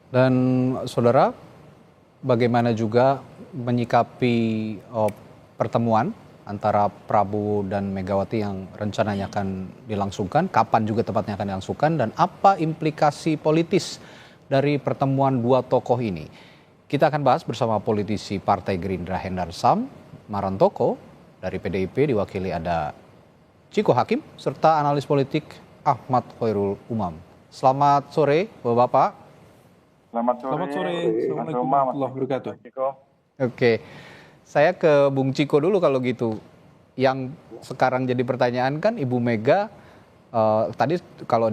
Dan saudara, bagaimana juga menyikapi pertemuan antara Prabowo dan Megawati yang rencananya akan dilangsungkan, kapan juga tepatnya akan dilangsungkan, dan apa implikasi politis dari pertemuan dua tokoh ini. Kita akan bahas bersama politisi Partai Gerindra Hendarsam Marantoko, dari PDIP diwakili ada Ciko Hakim, serta analis politik Ahmad Khairul Umam. Selamat sore Bapak-Bapak. Selamat Selamat sore, sore, Mas Assalamualaikum Uma, warahmatullahi wabarakatuh. Mas Ciko. Oke, saya ke Bung Ciko dulu kalau gitu. Yang sekarang jadi pertanyaan kan Ibu Mega tadi kalau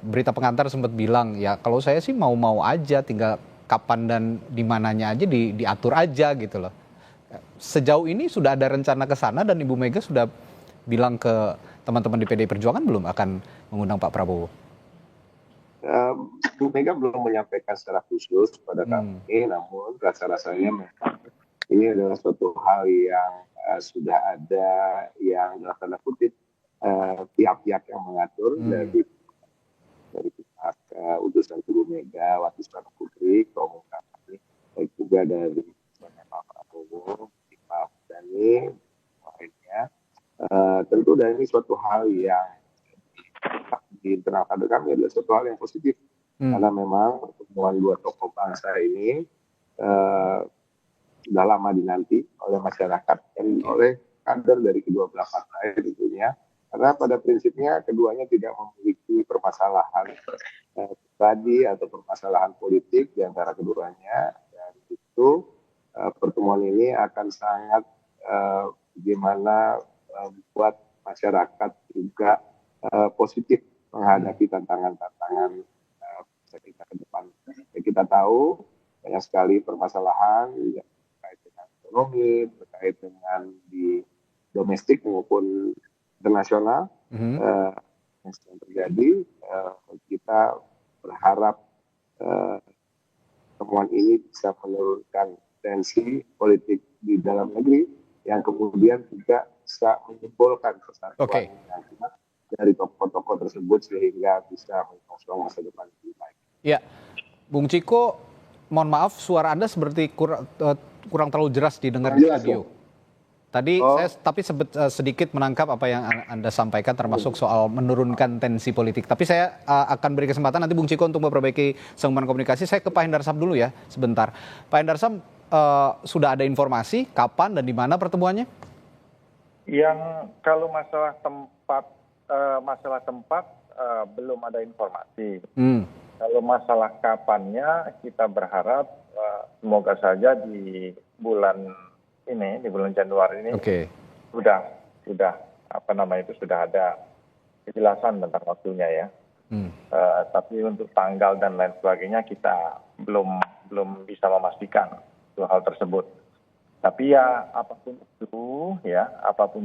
berita pengantar sempat bilang ya kalau saya sih mau-mau aja, tinggal kapan dan di mananya aja diatur aja gitu loh. Sejauh ini sudah ada rencana ke sana dan Ibu Mega sudah bilang ke teman-teman di PDI Perjuangan belum akan mengundang Pak Prabowo? Bu Mega belum menyampaikan secara khusus kepada kami, namun rasa-rasanya memang ini adalah suatu hal yang sudah ada yang dalam tanda kutip pihak-pihak yang mengatur dari pihak utusan Bu Mega, Wati Soekarno Putri, Ketua Umum kami, baik juga dari Pak Prabowo, Pak Dhani, lainnya. Tentu dan ini suatu hal yang di internal kader kami adalah suatu hal yang positif karena memang pertemuan dua tokoh bangsa ini sudah lama dinanti oleh masyarakat dan oleh kader dari kedua belah partai tentunya, karena pada prinsipnya keduanya tidak memiliki permasalahan pribadi atau permasalahan politik di antara keduanya, dan itu pertemuan ini akan sangat bagaimana membuat masyarakat juga positif menghadapi tantangan-tantangan kita ke depan. Ya, kita tahu banyak sekali permasalahan terkait dengan ekonomi, terkait dengan di domestik maupun internasional yang sedang terjadi. Kita berharap pertemuan ini bisa menurunkan tensi politik di dalam negeri yang kemudian juga bisa menyimpulkan persatuan yang kuat dari tokoh-tokoh tersebut sehingga bisa menyongsong masa depan lebih baik. Ya, Bung Ciko, mohon maaf suara Anda seperti kurang terlalu jelas didengar di studio. Tadi saya tapi sedikit menangkap apa yang Anda sampaikan termasuk soal menurunkan tensi politik. Tapi saya akan beri kesempatan nanti Bung Ciko untuk memperbaiki sambungan komunikasi. Saya ke Pak Hendarsam dulu ya sebentar. Pak Hendarsam, sudah ada informasi kapan dan di mana pertemuannya? Yang kalau masalah tempat belum ada informasi. Kalau masalah kapannya kita berharap semoga saja di bulan ini, di bulan Januari ini sudah sudah ada kejelasan tentang waktunya ya. Tapi untuk tanggal dan lain sebagainya kita belum bisa memastikan hal tersebut. Tapi ya apapun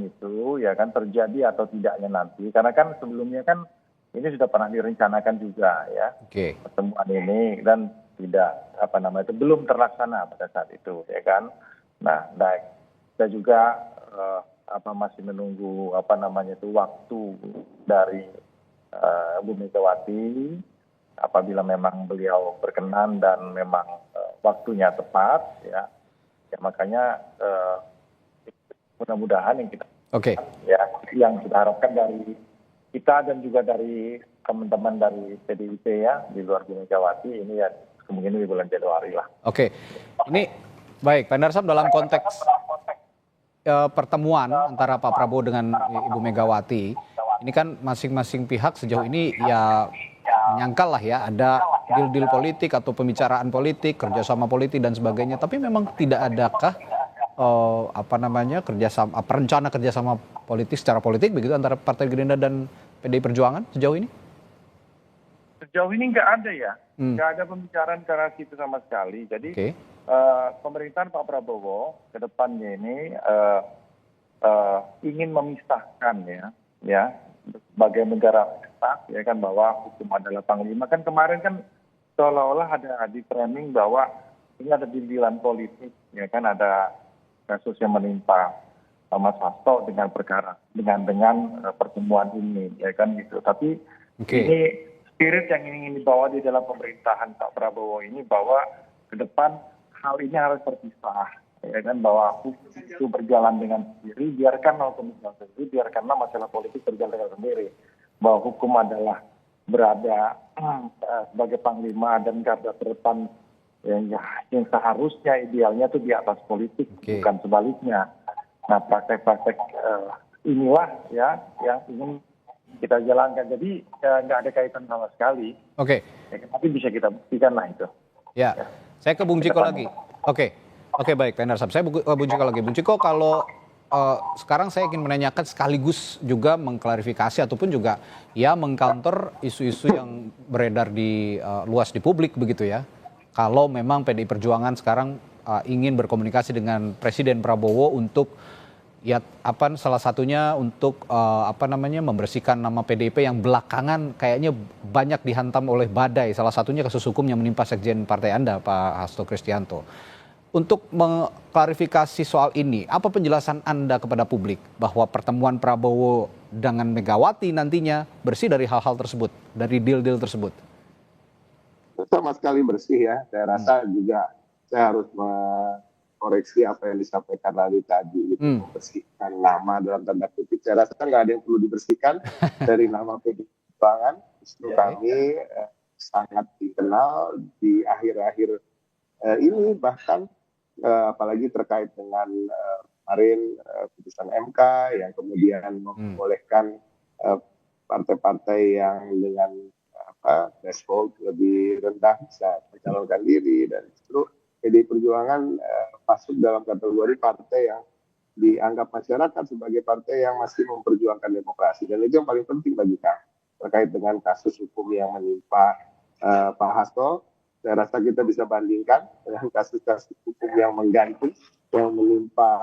itu ya kan terjadi atau tidaknya nanti, karena kan sebelumnya kan ini sudah pernah direncanakan juga ya pertemuan ini dan tidak belum terlaksana pada saat itu ya kan. Nah, kita juga masih menunggu waktu dari Bu Megawati apabila memang beliau berkenan dan memang waktunya tepat ya makanya mudah-mudahan yang kita yang kita harapkan dari kita dan juga dari teman-teman dari PDIP ya di luar Bu Megawati ini ya kemungkinan di bulan Januari lah. Ini baik Pak Hendarsam, dalam konteks pertemuan antara Pak Prabowo dengan Ibu Megawati ini kan masing-masing pihak sejauh ini ya menyangkal lah ya ada deal-deal politik atau pembicaraan politik, kerjasama politik dan sebagainya. Tapi memang tidak adakah rencana kerjasama politik secara politik begitu antara Partai Gerindra dan PDI Perjuangan sejauh ini? Sejauh ini nggak ada ya, nggak ada pembicaraan ke arah situ sama sekali. Jadi pemerintahan Pak Prabowo ke depannya ini ingin memisahkan ya sebagai negara ya kan bahwa hukum adalah panglima. Kan kemarin kan seolah-olah ada di framing bahwa ini ada didilan politik ya kan, ada kasus yang menimpa Mas Hasto dengan perkara dengan pertemuan ini ya kan gitu. Tapi ini spirit yang ingin dibawa di dalam pemerintahan Pak Prabowo ini, bahwa ke depan hal ini harus terpisah, ya kan, bahwa hukum itu berjalan dengan sendiri, biarkanlah hukum berjalan sendiri, biarkanlah masalah politik berjalan dengan sendiri, bahwa hukum adalah berada sebagai panglima dan garda terdepan yang seharusnya idealnya itu di atas politik, bukan sebaliknya. Nah, praktek-praktek inilah ya yang ingin kita jalankan. Jadi nggak ada kaitan sama sekali. Oke. Ya, tapi bisa kita buktikan lah itu. Ya, saya ke Bung Ciko lagi. Oke, baik, Pak Endarsam. Saya Bung Ciko lagi. Bung Ciko, kalau sekarang saya ingin menanyakan sekaligus juga mengklarifikasi ataupun juga ya mengcounter isu-isu yang beredar di luas di publik begitu ya. Kalau memang PDI Perjuangan sekarang ingin berkomunikasi dengan Presiden Prabowo untuk ya salah satunya untuk membersihkan nama PDIP yang belakangan kayaknya banyak dihantam oleh badai, salah satunya kasus hukum yang menimpa sekjen partai Anda, Pak Hasto Kristianto. Untuk mengklarifikasi soal ini, apa penjelasan Anda kepada publik bahwa pertemuan Prabowo dengan Megawati nantinya bersih dari hal-hal tersebut, dari deal-deal tersebut? Sama sekali bersih ya. Saya rasa juga saya harus koreksi apa yang disampaikan Lali tadi, gitu. Membersihkan nama dalam tanda kutip. Saya rasa nggak ada yang perlu dibersihkan dari nama PDI Perjuangan. Justru kami sangat dikenal di akhir-akhir ini, bahkan apalagi terkait dengan kemarin putusan MK yang kemudian membolehkan partai-partai yang dengan threshold lebih rendah bisa mencalonkan diri, dan justru PDI Perjuangan masuk dalam kategori partai yang dianggap masyarakat sebagai partai yang masih memperjuangkan demokrasi, dan itu yang paling penting bagi kami terkait dengan kasus hukum yang menimpa Pak Hasto. Saya rasa kita bisa bandingkan dengan kasus-kasus hukum yang menggantung yang menimpa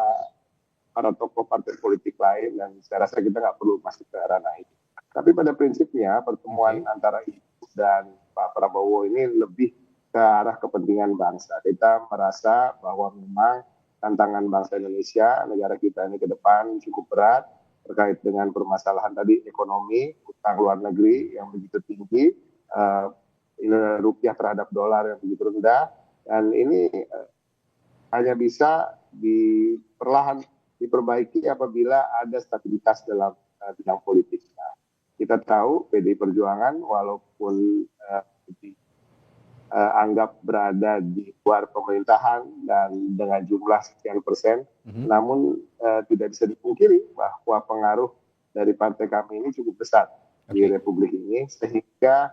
para tokoh partai politik lain, dan saya rasa kita nggak perlu masuk ke ranah itu. Tapi pada prinsipnya pertemuan antara Ibu dan Pak Prabowo ini lebih ke arah kepentingan bangsa. Kita merasa bahwa memang tantangan bangsa Indonesia, negara kita ini ke depan cukup berat terkait dengan permasalahan tadi ekonomi, utang luar negeri yang begitu tinggi, rupiah terhadap dolar yang begitu rendah, dan ini hanya bisa perlahan diperbaiki apabila ada stabilitas dalam bidang politik. Nah, kita tahu PDI Perjuangan walaupun anggap berada di luar pemerintahan dan dengan jumlah sekian persen, namun tidak bisa dipungkiri bahwa pengaruh dari partai kami ini cukup besar di Republik ini, sehingga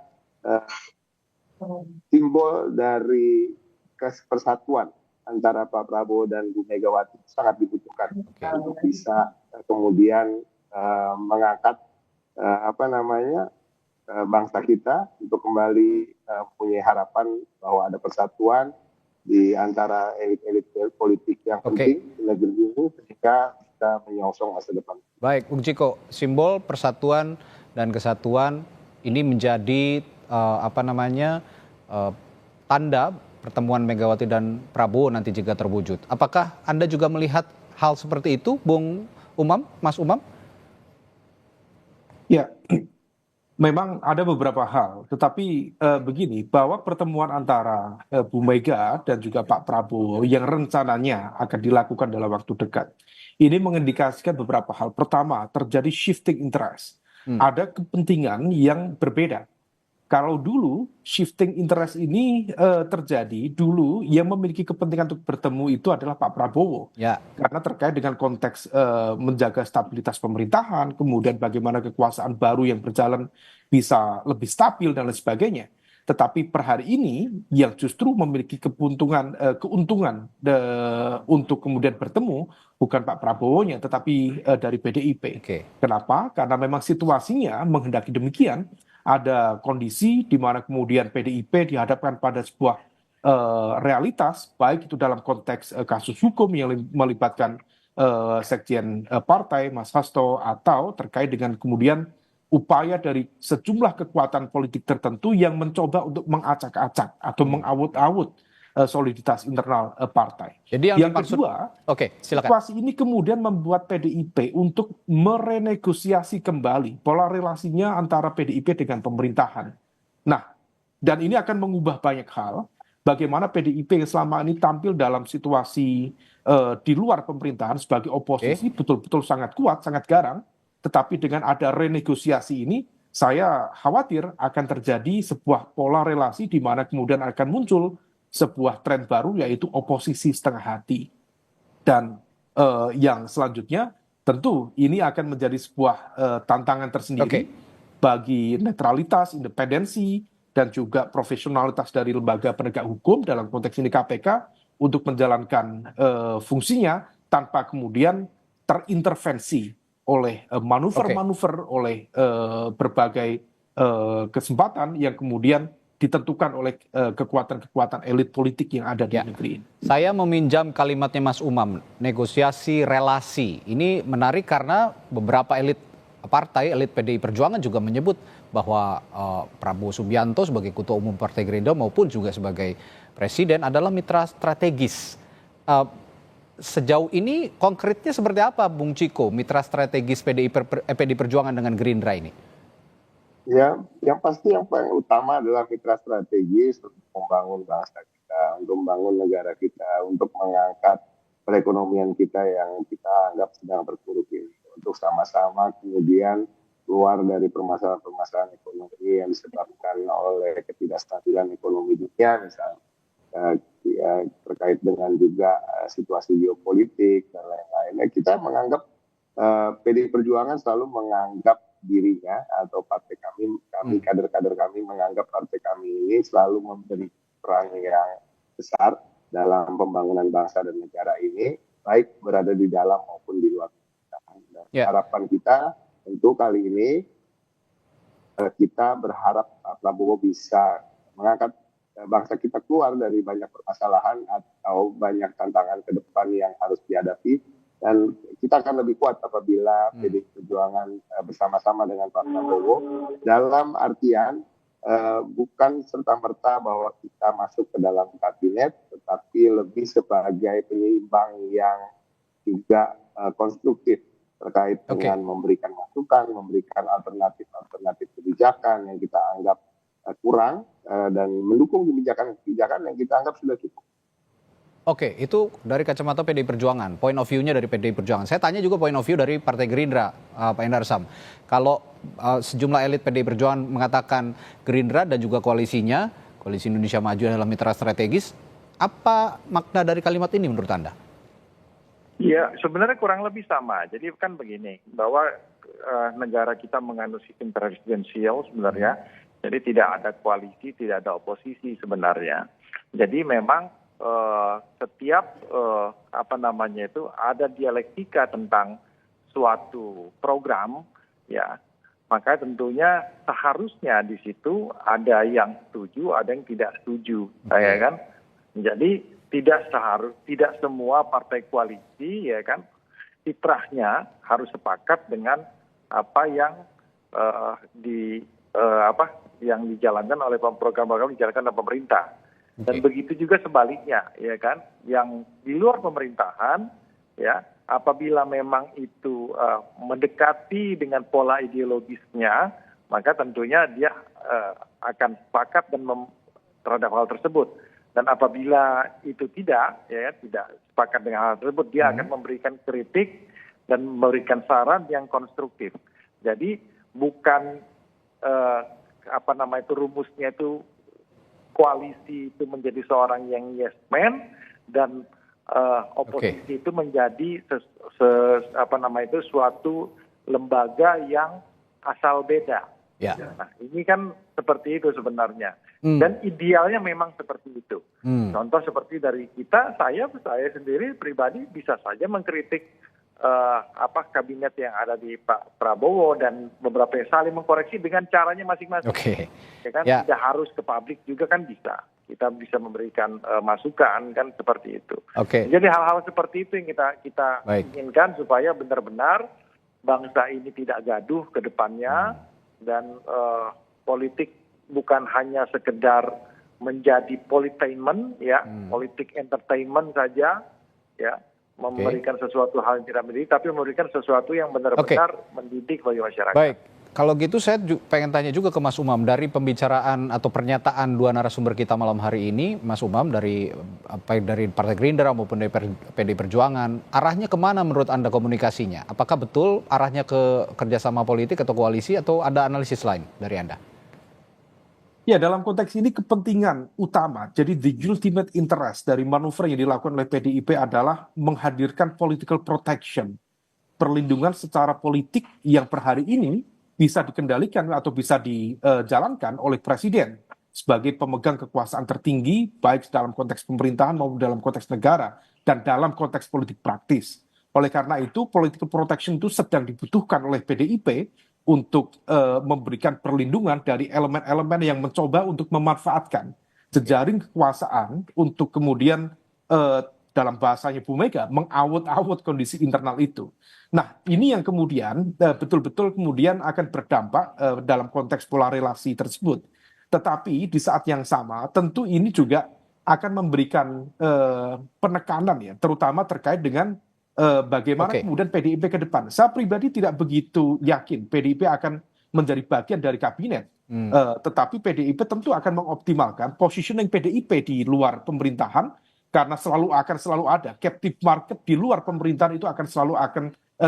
simbol dari persatuan antara Pak Prabowo dan Bu Megawati sangat dibutuhkan untuk bisa kemudian mengangkat bangsa kita untuk kembali punya harapan bahwa ada persatuan di antara elit-elit politik yang penting di negeri ini sehingga kita menyongsong masa depan. Baik, Bung Ciko, simbol persatuan dan kesatuan ini menjadi tanda pertemuan Megawati dan Prabowo nanti jika terwujud. Apakah Anda juga melihat hal seperti itu, Bung Umam, Mas Umam? Ya, memang ada beberapa hal, tetapi begini, bahwa pertemuan antara Bu Mega dan juga Pak Prabowo yang rencananya akan dilakukan dalam waktu dekat, ini mengindikasikan beberapa hal. Pertama, terjadi shifting interest. Ada kepentingan yang berbeda. Kalau dulu shifting interest ini terjadi, dulu yang memiliki kepentingan untuk bertemu itu adalah Pak Prabowo. Ya. Karena terkait dengan konteks menjaga stabilitas pemerintahan, kemudian bagaimana kekuasaan baru yang berjalan bisa lebih stabil dan lain sebagainya. Tetapi per hari ini yang justru memiliki keuntungan untuk kemudian bertemu bukan Pak Prabowo-nya, tetapi dari PDIP. Kenapa? Karena memang situasinya menghendaki demikian. Ada kondisi di mana kemudian PDIP dihadapkan pada sebuah realitas, baik itu dalam konteks kasus hukum yang melibatkan sekjen partai, Mas Hasto, atau terkait dengan kemudian upaya dari sejumlah kekuatan politik tertentu yang mencoba untuk mengacak-acak atau mengawut-awut soliditas internal partai. Jadi yang kedua, silakan. Situasi ini kemudian membuat PDIP untuk merenegosiasi kembali pola relasinya antara PDIP dengan pemerintahan. Nah, dan ini akan mengubah banyak hal. Bagaimana PDIP selama ini tampil dalam situasi di luar pemerintahan sebagai oposisi betul-betul sangat kuat, sangat garang. Tetapi dengan ada renegosiasi ini, saya khawatir akan terjadi sebuah pola relasi di mana kemudian akan muncul sebuah tren baru, yaitu oposisi setengah hati. Dan yang selanjutnya tentu ini akan menjadi sebuah tantangan tersendiri bagi netralitas, independensi, dan juga profesionalitas dari lembaga penegak hukum, dalam konteks ini KPK, untuk menjalankan fungsinya tanpa kemudian terintervensi oleh manuver-manuver, oleh berbagai kesempatan yang kemudian ditentukan oleh kekuatan-kekuatan elit politik yang ada di negeri ini. Saya meminjam kalimatnya Mas Umam, negosiasi relasi. Ini menarik karena beberapa elit partai, elit PDI Perjuangan juga menyebut bahwa Prabowo Subianto sebagai Ketua Umum Partai Gerindra maupun juga sebagai Presiden adalah mitra strategis. Sejauh ini konkretnya seperti apa, Bung Ciko, mitra strategis PDI Perjuangan dengan Gerindra ini? Ya, yang pasti yang paling utama adalah mitra strategis untuk membangun bangsa kita, untuk membangun negara kita, untuk mengangkat perekonomian kita yang kita anggap sedang terpuruk ini, untuk sama-sama kemudian keluar dari permasalahan-permasalahan ekonomi yang disebabkan oleh ketidakstabilan ekonomi dunia misalnya, terkait dengan juga situasi geopolitik dan lain-lain. Kita menganggap PDI Perjuangan selalu menganggap dirinya atau partai kami kader-kader kami menganggap partai kami ini selalu memberi peran yang besar dalam pembangunan bangsa dan negara ini, baik berada di dalam maupun di luar pemerintahan. Dan harapan kita tentu kali ini kita berharap Pak Prabowo bisa mengangkat bangsa kita keluar dari banyak permasalahan atau banyak tantangan ke depan yang harus dihadapi. Dan kita akan lebih kuat apabila PDI Perjuangan bersama-sama dengan Pak Prabowo, dalam artian bukan serta-merta bahwa kita masuk ke dalam kabinet, tetapi lebih sebagai penyeimbang yang juga konstruktif terkait dengan memberikan masukan, memberikan alternatif kebijakan yang kita anggap kurang, dan mendukung kebijakan-kebijakan yang kita anggap sudah cukup. Oke, itu dari kacamata PDI Perjuangan, point of view-nya dari PDI Perjuangan. Saya tanya juga point of view dari Partai Gerindra, Pak Endar Sam. Kalau sejumlah elit PDI Perjuangan mengatakan Gerindra dan juga koalisinya, Koalisi Indonesia Maju adalah mitra strategis, apa makna dari kalimat ini menurut Anda? Ya, sebenarnya kurang lebih sama. Jadi kan begini, bahwa negara kita menganut sistem presidensial sebenarnya, jadi tidak ada koalisi, tidak ada oposisi sebenarnya. Jadi memang setiap ada dialektika tentang suatu program, ya, maka tentunya seharusnya di situ ada yang setuju, ada yang tidak setuju, ya kan? Jadi tidak semua partai koalisi, ya kan, fitrahnya harus sepakat dengan apa yang yang dijalankan oleh program-program dijalankan oleh pemerintah. Dan begitu juga sebaliknya, ya kan, yang di luar pemerintahan, ya, apabila memang itu mendekati dengan pola ideologisnya, maka tentunya dia akan sepakat dan terhadap hal tersebut. Dan apabila itu tidak sepakat dengan hal tersebut, dia akan memberikan kritik dan memberikan saran yang konstruktif. Jadi bukan rumusnya itu koalisi itu menjadi seorang yang yes man dan oposisi itu menjadi suatu lembaga yang asal beda. Ya. Nah, ini kan seperti itu sebenarnya. Dan idealnya memang seperti itu. Contoh seperti dari saya sendiri pribadi bisa saja mengkritik kabinet yang ada di Pak Prabowo dan beberapa yang saling mengkoreksi dengan caranya masing-masing. Ya kan, tidak harus ke publik juga kan bisa. Kita bisa memberikan masukan kan seperti itu. Jadi hal-hal seperti itu yang kita inginkan supaya benar-benar bangsa ini tidak gaduh ke depannya dan politik bukan hanya sekedar menjadi politainment, ya, politik entertainment saja, ya, memberikan sesuatu hal yang tidak mendidik, tapi memberikan sesuatu yang benar-benar mendidik bagi masyarakat. Baik, Kalau gitu saya pengen tanya juga ke Mas Umam, dari pembicaraan atau pernyataan dua narasumber kita malam hari ini, Mas Umam dari Partai Gerindra maupun dari PDI Perjuangan, arahnya kemana menurut Anda komunikasinya? Apakah betul arahnya ke kerjasama politik atau koalisi, atau ada analisis lain dari Anda? Ya, dalam konteks ini kepentingan utama, jadi the ultimate interest dari manuver yang dilakukan oleh PDIP adalah menghadirkan political protection, perlindungan secara politik yang per hari ini bisa dikendalikan atau bisa dijalankan oleh presiden sebagai pemegang kekuasaan tertinggi, baik dalam konteks pemerintahan maupun dalam konteks negara dan dalam konteks politik praktis. Oleh karena itu, political protection itu sedang dibutuhkan oleh PDIP untuk memberikan perlindungan dari elemen-elemen yang mencoba untuk memanfaatkan jejaring kekuasaan untuk kemudian dalam bahasanya Bu Mega mengawut-awut kondisi internal itu. Nah, ini yang kemudian betul-betul kemudian akan berdampak dalam konteks pola relasi tersebut. Tetapi di saat yang sama tentu ini juga akan memberikan penekanan ya, terutama terkait dengan bagaimana kemudian PDIP ke depan. Saya pribadi tidak begitu yakin PDIP akan menjadi bagian dari kabinet. Tetapi PDIP tentu akan mengoptimalkan positioning PDIP di luar pemerintahan, karena akan selalu ada captive market di luar pemerintahan, itu akan selalu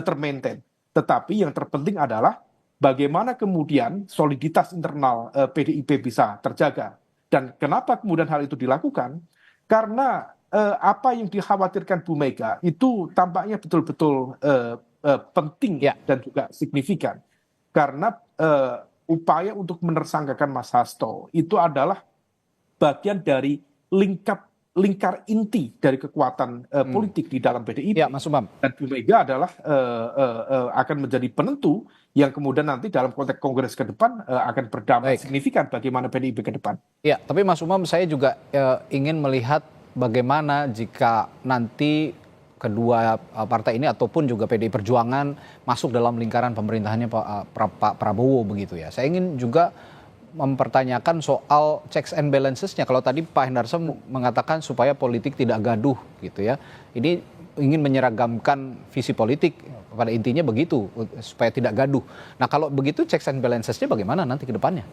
termaintain. Tetapi yang terpenting adalah bagaimana kemudian soliditas internal PDIP bisa terjaga. Dan kenapa kemudian hal itu dilakukan? Karena apa yang dikhawatirkan Bu Mega itu tampaknya betul-betul penting dan juga signifikan. Karena upaya untuk menersangkakan Mas Hasto itu adalah bagian dari lingkar inti dari kekuatan politik di dalam PDIP. Ya, Mas Umam. Dan Bu Mega adalah akan menjadi penentu yang kemudian nanti dalam konteks kongres ke depan akan berdampak signifikan bagaimana PDIP ke depan. Ya, tapi Mas Umam, saya juga ingin melihat bagaimana jika nanti kedua partai ini ataupun juga PDI Perjuangan masuk dalam lingkaran pemerintahannya Pak Prabowo begitu ya. Saya ingin juga mempertanyakan soal checks and balancesnya. Kalau tadi Pak Hendarsam mengatakan supaya politik tidak gaduh gitu ya. Ini ingin menyeragamkan visi politik, pada intinya begitu, supaya tidak gaduh. Nah, kalau begitu checks and balancesnya bagaimana nanti ke depannya?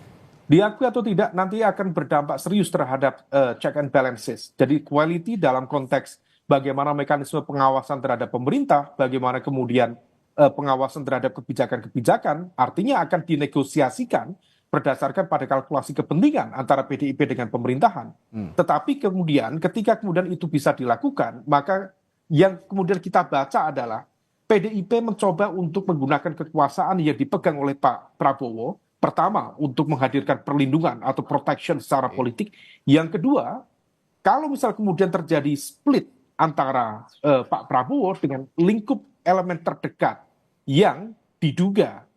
Diakui atau tidak, nanti akan berdampak serius terhadap check and balances. Jadi quality dalam konteks bagaimana mekanisme pengawasan terhadap pemerintah, bagaimana kemudian pengawasan terhadap kebijakan-kebijakan, artinya akan dinegosiasikan berdasarkan pada kalkulasi kepentingan antara PDIP dengan pemerintahan. Tetapi kemudian ketika kemudian itu bisa dilakukan, maka yang kemudian kita baca adalah PDIP mencoba untuk menggunakan kekuasaan yang dipegang oleh Pak Prabowo. Pertama, untuk menghadirkan perlindungan atau protection secara politik. Yang kedua, kalau misal kemudian terjadi split antara Pak Prabowo dengan lingkup elemen terdekat yang diduga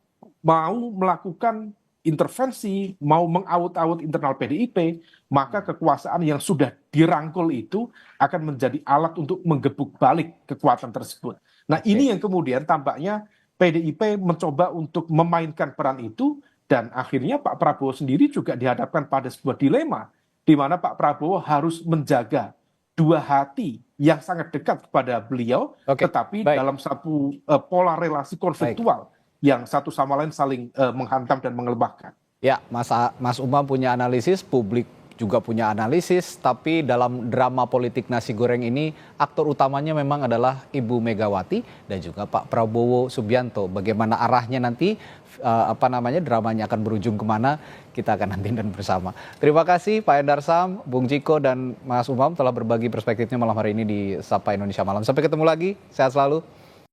mau melakukan intervensi, mau mengawut-awut internal PDIP, maka kekuasaan yang sudah dirangkul itu akan menjadi alat untuk menggebuk balik kekuatan tersebut. Nah, ini yang kemudian tampaknya PDIP mencoba untuk memainkan peran itu. Dan akhirnya Pak Prabowo sendiri juga dihadapkan pada sebuah dilema, di mana Pak Prabowo harus menjaga dua hati yang sangat dekat kepada beliau, tetapi dalam satu pola relasi konfliktual yang satu sama lain saling menghantam dan mengelemahkan. Ya, Mas Umam punya analisis, publik juga punya analisis, tapi dalam drama politik nasi goreng ini aktor utamanya memang adalah Ibu Megawati dan juga Pak Prabowo Subianto. Bagaimana arahnya nanti, dramanya akan berujung kemana, kita akan nantikan bersama. Terima kasih Pak Hendarsam, Bung Ciko dan Mas Umam telah berbagi perspektifnya malam hari ini di Sapa Indonesia Malam. Sampai ketemu lagi, sehat selalu.